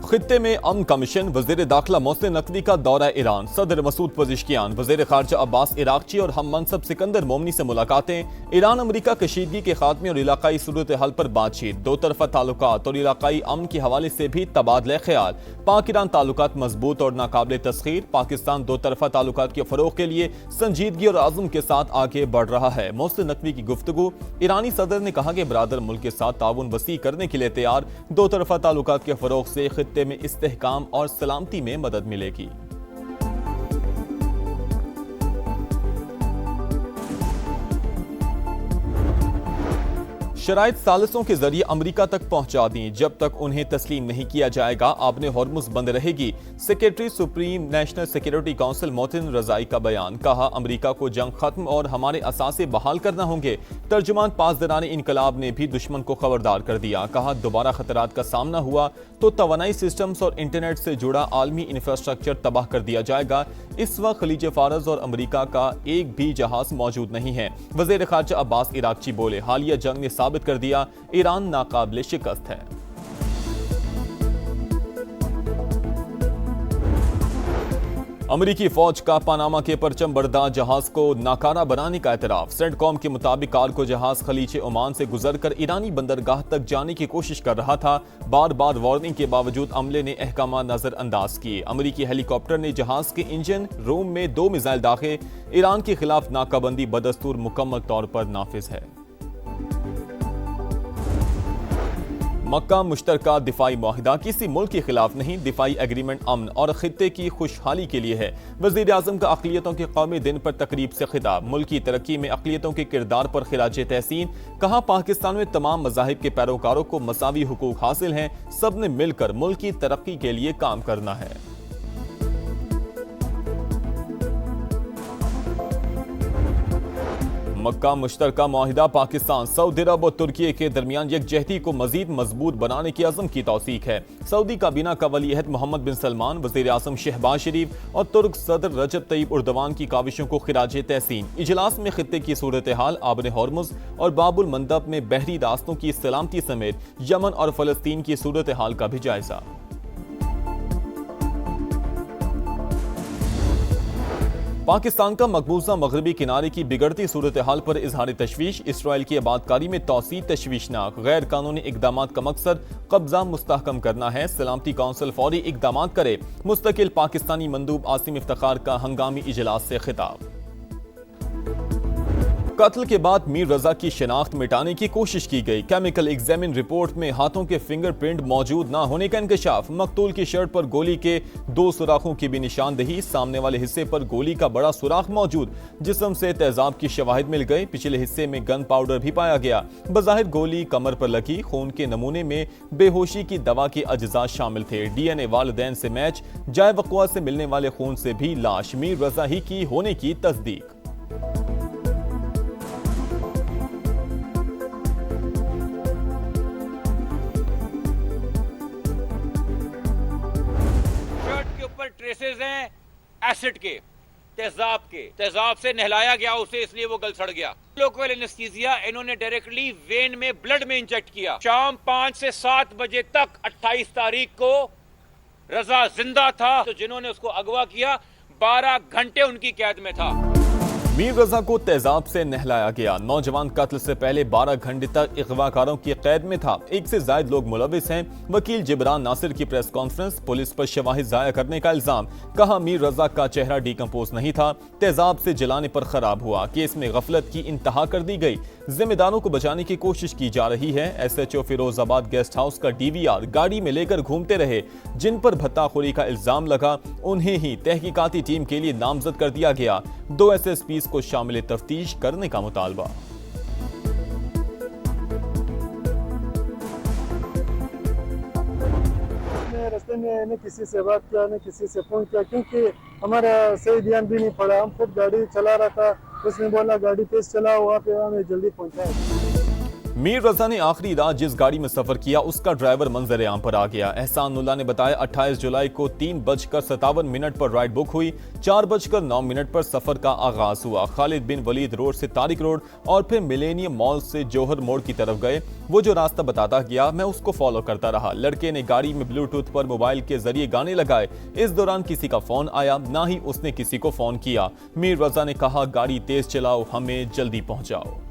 खित्ते में अमन का मिशन, वज़ीर दाखिला मोहसिन नकवी का दौरा ईरान, सदर मसूद पज़िश्कियान, वज़ीर ख़ारजा अब्बास इराक़ची और हम मनसब सिकंदर मोमनी से मुलाकातें, ईरान अमरीका कशीदगी के खात्मे और इलाकाई सूरत हाल पर बातचीत, दो तरफ़ा ताल्लुकात और इलाकाई अमन के हवाले से भी तबादला ख्याल, पाक ईरान ताल्लुकात मजबूत और नाकाबिल तस्खीर, पाकिस्तान दो तरफ़ा ताल्लुकात के फ़रोग़ के लिए संजीदगी और आज़म के साथ आगे बढ़ रहा है। मोहसिन नकवी की गुफ्तगू, ईरानी सदर ने कहा कि बरादर मुल्क के साथ ताउन वसी करने के लिए तैयार, दो तरफ़ा ताल्लुकात के फ़रोग़ से खित्ते में इस्तेहकाम और सलामती में मदद मिलेगी। शराइत सालिसों के जरिए अमेरिका तक पहुंचा दी, जब तक उन्हें तस्लीम नहीं किया जाएगा आबने हॉर्मुज़ बंद रहेगी। Secretary supreme national security council Mohsin Rezaei का बयान, कहा अमेरिका को जंग खत्म और हमारे असासे बहाल करना होंगे। तर्जुमान पासदारान इनकलाब ने भी दुश्मन को खबरदार कर दिया, कहा दोबारा खतरात का सामना हुआ तो तवानाई सिस्टम्स और इंटरनेट से जुड़ा आलमी इंफ्रास्ट्रक्चर तबाह कर दिया जाएगा। इस वक्त खलीज फारस और अमेरिका का एक भी जहाज मौजूद नहीं है। वज़ीर ख़ारजा अब्बास इराक़ची बोले, हालिया जंग ने साबित कर दिया ईरान नाकाबिले शिकस्त है। अमेरिकी फौज का पनामा के परचम बरदार जहाज को नाकारा बनाने का एतराफ। सेंटकॉम के मुताबिक कार्गो जहाज खलीज ओमान से गुजरकर ईरानी बंदरगाह तक जाने की कोशिश कर रहा था। बार बार वार्निंग के बावजूद अमले ने अहकाम नजरअंदाज किए। अमेरिकी हेलीकॉप्टर ने जहाज के इंजन रूम में 2 मिसाइल दागे। ईरान के खिलाफ नाकाबंदी बदस्तूर मुकम्मल तौर पर नाफिज है। मक्का मुश्तरका दिफाई मुआहिदा किसी मुल्क के खिलाफ नहीं, दिफाई एग्रीमेंट अमन और खित्ते की खुशहाली के लिए है। वज़ीर आज़म का अक़लियतों के कौमी दिन पर तकरीब से खिताब, मुल्क की तरक्की में अक़लियतों के किरदार पर खिराज तहसीन, कहा पाकिस्तान में तमाम मज़ाहिब के पैरोकारों को मसावी हुकूक हासिल हैं, सब ने मिलकर मुल्क की तरक्की के लिए काम करना है। मक्का मुश्तरका मुआहिदा पाकिस्तान, सऊदी अरब और तुर्की के दरमियान यकजहती को मजीद मजबूत बनाने की अज़म की तौसीक है। सऊदी काबीना का वली अहद मोहम्मद बिन सलमान, वज़ीर आज़म शहबाज शरीफ और तुर्क सदर रजब तय्यब उर्दवान की काविशों को खिराज तहसीन। इजलास में खित्ते की सूरत हाल, आबन हॉर्मुज़ और बाबुल मंदब में बहरी रास्तों की सलामती समेत यमन और फ़लस्तीन की सूरत हाल का भी जायजा। पाकिस्तान का मकबूजा मगरबी किनारे की बिगड़ती सूरत हाल पर इजहार तशवीश, इसराइल की आबादकारी में तौसी तशवीशनाक। गैर कानूनी इकदामात का मकसद कब्जा मुस्तहकम करना है, सलामती काउंसिल फौरी इकदामात करे। मुस्तकिल पाकिस्तानी मंदूब आसिम इफ्तिखार का हंगामी इजलास से खिताब। कत्ल के बाद मीर रजा की शिनाख्त मिटाने की कोशिश की गई। केमिकल एग्जामिन रिपोर्ट में हाथों के फिंगरप्रिंट मौजूद न होने का इंकशाफ। मकतूल की शर्ट पर गोली के 2 सुराखों की भी निशानदही, सामने वाले हिस्से पर गोली का बड़ा सुराख मौजूद। जिस्म से तेजाब की शवाहिद मिल गए, पिछले हिस्से में गन पाउडर भी पाया गया। बज़ाहिर गोली कमर पर लगी, खून के नमूने में बेहोशी की दवा के अज्जा शामिल थे। DNA वालिदैन से मैच, जाए वक़्वा से मिलने वाले खून से भी लाश मीर रजा ही की होने की तस्दीक। ट्रेसेस हैं एसिड के, तेजाब से नहलाया गया उसे, इसलिए वो गल सड़ गया। लोकल एनेस्थीसिया इन्होंने डायरेक्टली वेन में ब्लड में इंजेक्ट किया। शाम 5 से 7 बजे तक 28 तारीख को रजा जिंदा था, तो जिन्होंने उसको अगवा किया 12 घंटे उनकी कैद में था। मीर रजा को तेजाब से नहलाया गया। नौजवान कत्ल से पहले 12 घंटे तक अगवाकारों की कैद में था। 1 से ज्यादा लोग मुलविस हैं। वकील जिब्रान नासिर की प्रेस कॉन्फ्रेंस, पुलिस पर शवाहिद जाया करने का इल्जाम। कहा मीर रजा का चेहरा डिकम्पोज नहीं था, तेजाब से जलाने पर खराब हुआ। केस में गफलत की इंतहा कर दी गई, जिम्मेदारों को बचाने की कोशिश की जा रही है। SHO फिरोजाबाद गेस्ट हाउस का DVR गाड़ी में लेकर घूमते रहे। जिन पर भत्ताखोरी का इल्जाम लगा उन्हें ही तहकीकाती टीम के लिए नामजद कर दिया गया। 2 SSPs को शामिल तफ्तीश करने का मुतालबा। रास्ते में न किसी से बात किया न किसी से फोन किया, क्योंकि हमारा सही ध्यान भी नहीं पड़ा। हम खुद गाड़ी चला रहा था, उसने बोला गाड़ी तेज चलाओ, वहाँ पे हमें जल्दी पहुँचाया। मीर रजा ने आखिरी रात जिस गाड़ी में सफर किया उसका ड्राइवर मंजर आम पर आ गया। एहसानुल्लाह ने बताया 28 जुलाई को 3:57 पर राइड बुक हुई, 4:09 पर सफर का आगाज हुआ। खालिद बिन वलीद रोड से तारिक रोड और फिर मिलेनियम मॉल से जौहर मोड़ की तरफ गए। वो जो रास्ता बताता गया मैं उसको फॉलो करता रहा। लड़के ने गाड़ी में ब्लूटूथ पर मोबाइल के जरिए गाने लगाए। इस दौरान किसी का फोन आया, ना ही उसने किसी को फोन किया। मीर रजा ने कहा, गाड़ी तेज चलाओ, हमें जल्दी पहुंचाओ।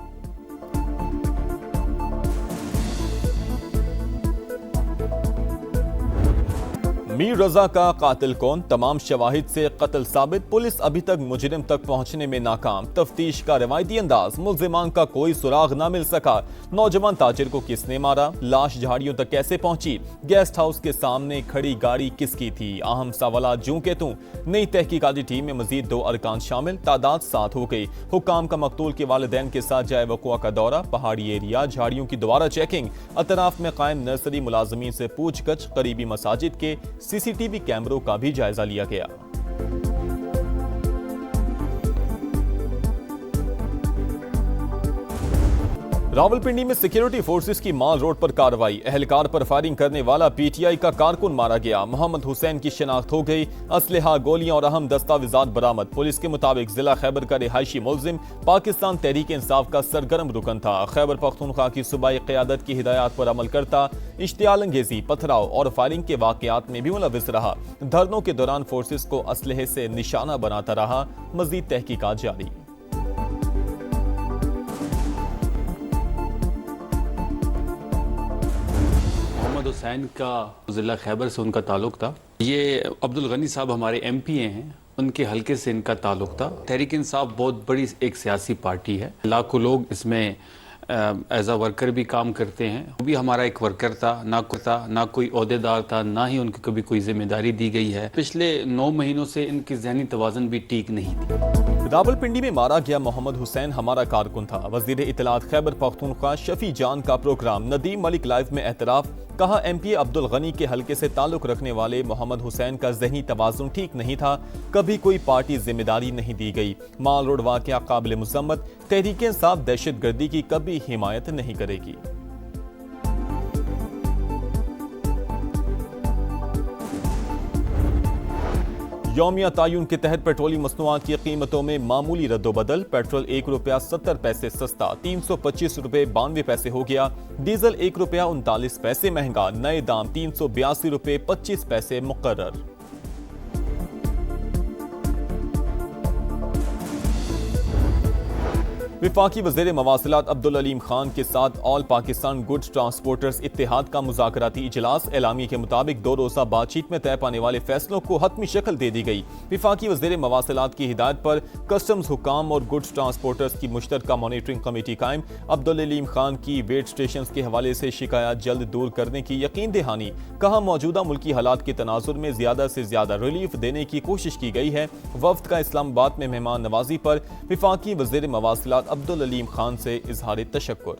मीर रजा का कातिल कौन? तमाम शवाहिद से कत्ल साबित। पुलिस अभी तक मुजरिम तक पहुंचने में नाकाम। तफ्तीश का रवायती अंदाज, मुल्जिमान का कोई सुराग ना मिल सका। नौजवान ताजिर को किसने मारा? लाश झाड़ियों तक कैसे पहुंची? गेस्ट हाउस के सामने खड़ी गाड़ी किसकी थी? अहम सवाल जूं के तूं। नई तहकीकाती टीम में मजीद 2 अरकान शामिल, तादाद 7 हो गई। हुक्काम का मकतूल के वालिदैन के साथ जाए वक़ुआ का दौरा। पहाड़ी एरिया झाड़ियों की दोबारा चेकिंग। अतराफ में कायम नर्सरी मुलाजमीन से पूछगछ। करीबी मसाजिद के सीसीटीवी कैमरों का भी जायजा लिया गया। रावलपिंडी में सिक्योरिटी फोर्सेस की माल रोड पर कार्रवाई। एहलकार पर फायरिंग करने वाला पीटीआई का कारकुन मारा गया। मोहम्मद हुसैन की शिनाख्त हो गई। असलहा, गोलियां और अहम दस्तावेजात बरामद। पुलिस के मुताबिक जिला खैबर का रिहायशी मुल्जिम पाकिस्तान तहरीक इंसाफ का सरगर्म रुकन था। खैबर पख्तूनख्वा की सूबाई क़यादत की हिदायत पर अमल करता। इश्तियाल अंगेजी, पथराव और फायरिंग के वाकयात में भी मुलविस रहा। धरनों के दौरान फोर्सेस को असलहे से निशाना बनाता रहा। मजीद तहकीकात जारी। हुसैन का जिला खैबर से उनका ताल्लुक था। ये अब्दुल गनी साहब हमारे एमपीए हैं, उनके हलके से इनका ताल्लुक था। तहरीक इंसाफ बहुत बड़ी एक सियासी पार्टी है। लाखों लोग इसमें एज अ वर्कर भी काम करते हैं। वो भी हमारा एक वर्कर था, ना कोई ओहदेदार था, ना ही उनको कभी कोई जिम्मेदारी दी गई है। पिछले 9 महीनों से इनकी ज़हनी तवाज़ुन भी ठीक नहीं थी। रावलपिंडी में मारा गया मोहम्मद हुसैन हमारा कारकुन था। वजीर इत्तलात खैबर पख्तूनख्वा शफी जान का प्रोग्राम। नदीम मलिक लाइव में एतराफ। कहा, एमपीए अब्दुल गनी के हलके से ताल्लुक रखने वाले मोहम्मद हुसैन का ज़हनी तवाज़ुन ठीक नहीं था। कभी कोई पार्टी जिम्मेदारी नहीं दी गई। माल रोड वाक़या काबिल मुज़म्मत। तहरीक इंसाफ दहशत गर्दी की कभी हिमायत नहीं करेगी। यौमिया तायुन के तहत पेट्रोलियम मसनूआत की कीमतों में मामूली रद्दोबदल। पेट्रोल ₹1.70 सस्ता, 325 रुपये 92 पैसे हो गया। डीजल ₹1.39 महंगा। नए दाम ₹382.25 मुकर्रर। विफाकी वज़ीर मवासिलात अब्दुल अलीम खान के साथ ऑल पाकिस्तान गुड्स ट्रांसपोर्टर्स इत्तेहाद का मुज़ाकराती इजलास। एलामी के मुताबिक 2 रोज़ा बातचीत में तय पाने वाले फैसलों को हतमी शक्ल दे दी गई। विफाकी वज़ीर मवासिलात की हिदायत पर कस्टम्स हुकाम और गुड्स ट्रांसपोर्टर्स की मुश्तरका मॉनिटरिंग कमेटी कायम। अब्दुल अलीम खान की वेट स्टेशन के हवाले से शिकायत जल्द दूर करने की यकीन दहानी। कहा, मौजूदा मुल्की हालात के तनाजुर में ज्यादा से ज्यादा रिलीफ देने की कोशिश की गई है। वफ्द का इस्लामाबाद में मेहमान नवाजी पर विफाकी वज़ीर मवासिलात अब्दुल अलीम खान से इजहार तशक्कुर।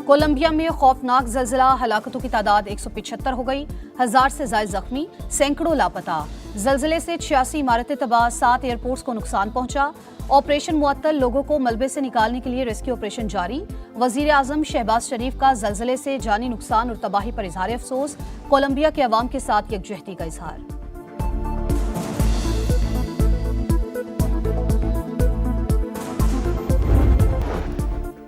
कोलंबिया में खौफनाक ज़लज़ला, हलाकतों की तादाद 175 हो गई। 1000 से ज़ायद जख्मी, सैकड़ों लापता। ज़लज़ले से 86 इमारतें तबाह, 7 एयरपोर्ट्स को नुकसान पहुंचा। ऑपरेशन मुअत्तल, लोगों को मलबे से निकालने के लिए रेस्क्यू ऑपरेशन जारी। वजीर आजम शहबाज शरीफ का ज़लज़ले से जानी नुकसान और तबाही पर इजहार अफसोस। कोलंबिया के अवाम के साथ यकजहती का इजहार।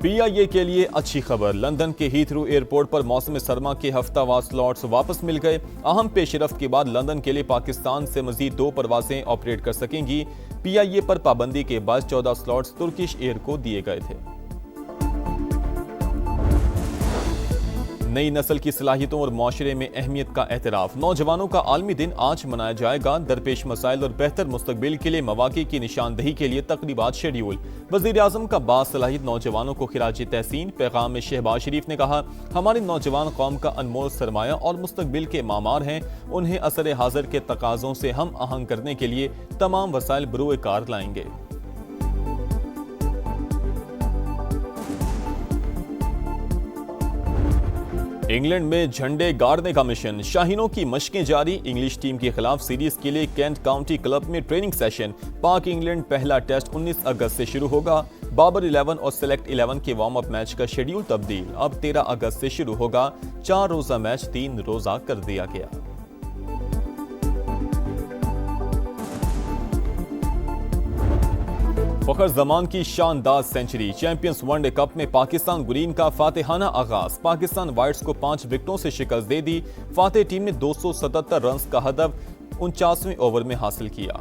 पीआईए के लिए अच्छी खबर। लंदन के हीथ्रो एयरपोर्ट पर मौसम सरमा के हफ्तावार स्लॉट्स वापस मिल गए। अहम पेशरफ्त के बाद लंदन के लिए पाकिस्तान से मजीद 2 परवाजें ऑपरेट कर सकेंगी। पीआईए पर पाबंदी के बाद 14 स्लॉट्स तुर्किश एयर को दिए गए थे। नई नस्ल की सलाहियतों और माशरे में अहमियत का एतराफ। नौजवानों का आलमी दिन आज मनाया जाएगा। दरपेश मसाइल और बेहतर मुस्तकबिल के लिए मौक़े की निशानदही के लिए तकरीबात शेड्यूल। वज़ीर आज़म का बासलाहियत नौजवानों को खिराज तहसीन। पैगाम में शहबाज शरीफ ने कहा, हमारे नौजवान कौम का अनमोल सरमाया और मुस्तकबिल के मामार हैं। उन्हें असर हाज़िर के तकाज़ों से हम आहंग करने के लिए तमाम वसाइल बरूए कार लाएंगे। इंग्लैंड में झंडे गाड़ने का मिशन, शाहीनों की मशकें जारी। इंग्लिश टीम के खिलाफ सीरीज के लिए कैंट काउंटी क्लब में ट्रेनिंग सेशन। पाक इंग्लैंड पहला टेस्ट 19 अगस्त से शुरू होगा। बाबर 11 और सेलेक्ट 11 के वार्म अप मैच का शेड्यूल तब्दील, अब 13 अगस्त से शुरू होगा। 4 रोजा मैच 3 रोजा कर दिया गया। फखर जमान की शानदार सेंचुरी, चैंपियंस वनडे कप में पाकिस्तान ग्रीन का फातेहाना आगाज। पाकिस्तान वाइट्स को 5 विकेटों से शिकस्त दे दी। फातेह टीम ने 277 रन का हदफ 49वें ओवर में हासिल किया।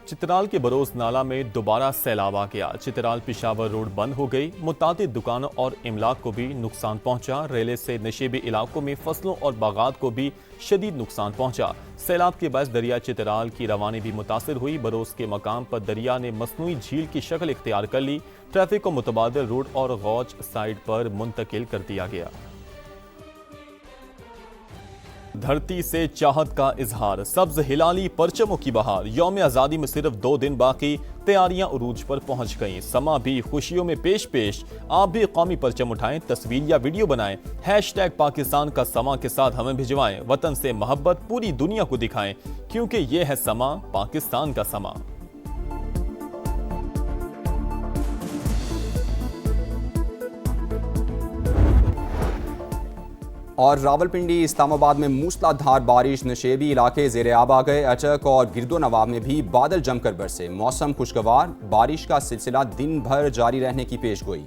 चित्राल के बरोज नाला में दोबारा सैलाब आ गया। चित्राल पिशावर रोड बंद हो गई। मुतादिद दुकानों और इमलाक को भी नुकसान पहुंचा। रेले से नशेबी इलाकों में फसलों और बागात को भी शदीद नुकसान पहुंचा। सैलाब के बायस दरिया चित्राल की रवानी भी मुतासिर हुई। बरोज के मकाम पर दरिया ने मसनूई झील की शक्ल इख्तियार कर ली। ट्रैफिक को मुतबादिल रोड और गौच साइड पर मुंतकिल कर दिया गया। धरती से चाहत का इजहार, सब्ज हिलाली परचमों की बहार। यौम आज़ादी में सिर्फ 2 दिन बाकी, तैयारियां उरूज पर पहुंच गईं। समा भी खुशियों में पेश पेश। आप भी कौमी परचम उठाएं, तस्वीर या वीडियो बनाएं। हैशटैग पाकिस्तान का समा के साथ हमें भिजवाएं। वतन से मोहब्बत पूरी दुनिया को दिखाएं, क्योंकि ये है समा, पाकिस्तान का समा। और रावलपिंडी इस्लामाबाद में मूसलाधार बारिश, नशेबी इलाके ज़ेरे आब आ गए। अचक और गिरदो नवाब में भी बादल जमकर बरसे। मौसम खुशगवार, बारिश का सिलसिला दिन भर जारी रहने की पेशगोई।